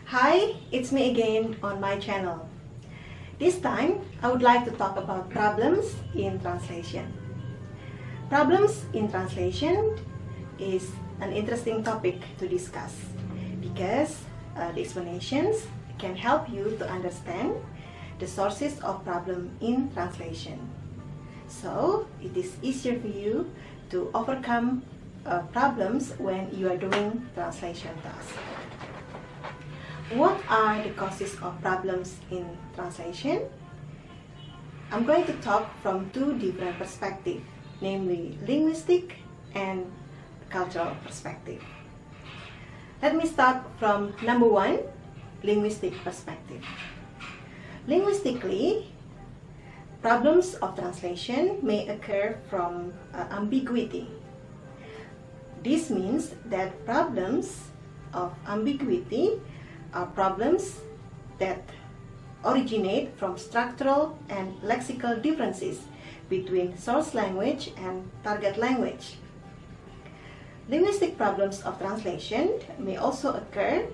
Hi, it's me again on my channel. This time, I would like to talk about problems in translation. Problems in translation is an interesting topic to discuss because the explanations can help you to understand the sources of problem in translation. So, it is easier for you to overcome problems when you are doing translation tasks. What are the causes of problems in translation? I'm going to talk from two different perspectives, namely linguistic and cultural perspective. Let me start from number one, linguistic perspective. Linguistically, problems of translation may occur from ambiguity. This means that problems of ambiguity are problems that originate from structural and lexical differences between source language and target language. Linguistic problems of translation may also occur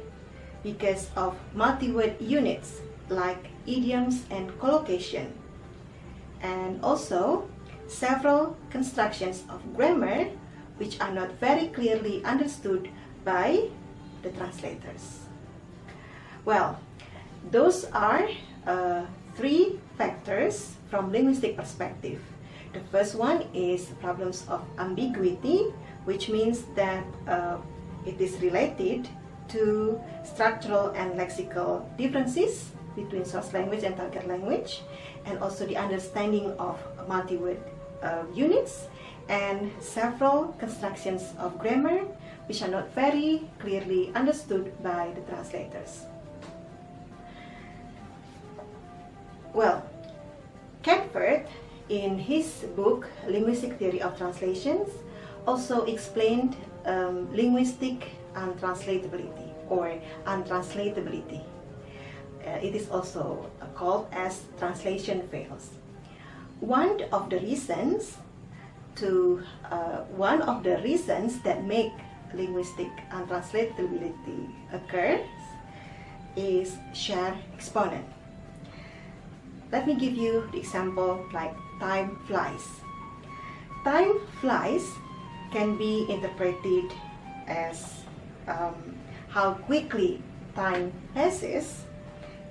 because of multi-word units like idioms and collocation, and also several constructions of grammar which are not very clearly understood by the translators. Well, those are three factors from linguistic perspective. The first one is problems of ambiguity, which means that it is related to structural and lexical differences between source language and target language, and also the understanding of multi-word units and several constructions of grammar which are not very clearly understood by the translators. Well, Catford, in his book Linguistic Theory of Translations, also explained linguistic untranslatability or untranslatability. It is also called as translation fails. One of the reasons that make linguistic untranslatability occurs is shared exponent. Let me give you the example like time flies. Time flies can be interpreted as how quickly time passes,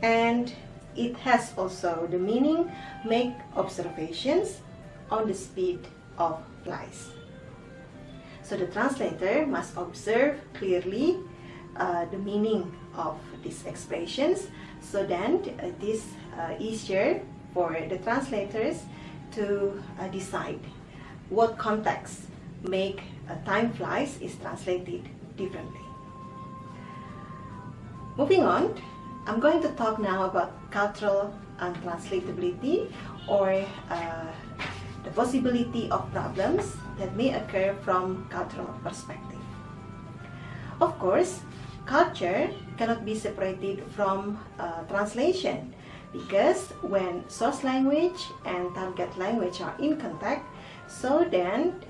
and it has also the meaning make observations on the speed of flies. So the translator must observe clearly the meaning of these expressions, so then it is easier for the translators to decide what context make time flies is translated differently. Moving on, I'm going to talk now about cultural untranslatability, or the possibility of problems that may occur from cultural perspective. Of course, culture cannot be separated from translation, because when source language and target language are in contact, so then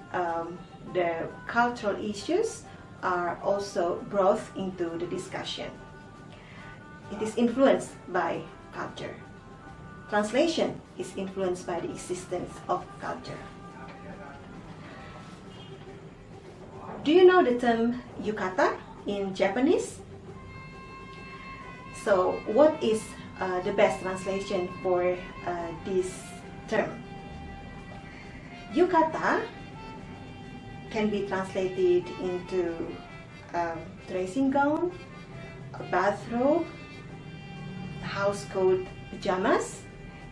the cultural issues are also brought into the discussion. It is influenced by culture. Translation is influenced by the existence of culture. Do you know the term yukata in Japanese? So, what is the best translation for this term? Yukata can be translated into dressing gown, a bathrobe, housecoat pajamas,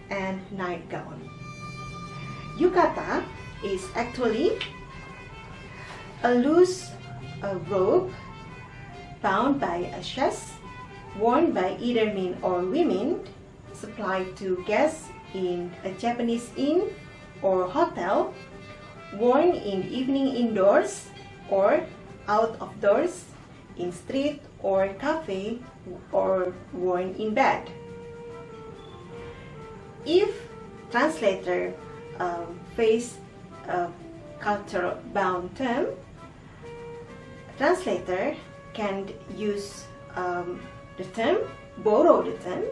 and nightgown. Yukata is actually a loose robe bound by a chaise, worn by either men or women, supplied to guests in a Japanese inn or hotel, worn in the evening indoors or out of doors, in street or cafe, or worn in bed. If translator face a cultural bound term, translator can use the term, borrow the term,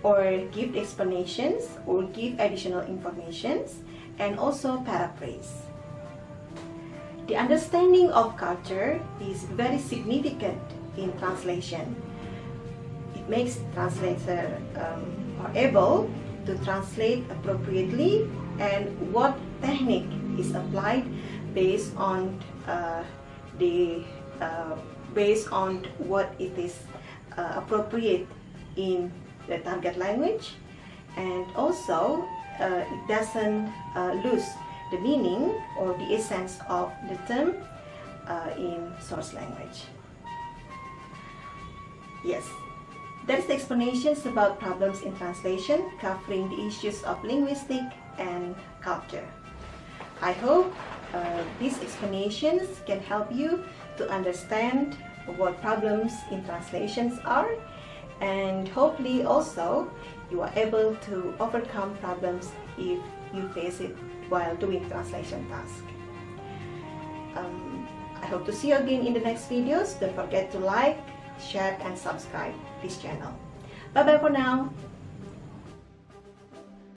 or give explanations or give additional informations, and also paraphrase. The understanding of culture is very significant in translation. It makes translator are able to translate appropriately and what technique is applied based on what it is appropriate in the target language, and also it doesn't lose the meaning or the essence of the term in source language. Yes, that is the explanations about problems in translation, covering the issues of linguistic and culture. I hope these explanations can help you to understand what problems in translations are, and hopefully also you are able to overcome problems if you face it while doing translation task. I hope to see you again in the next videos. Don't forget to like, share and subscribe this channel. Bye bye for now.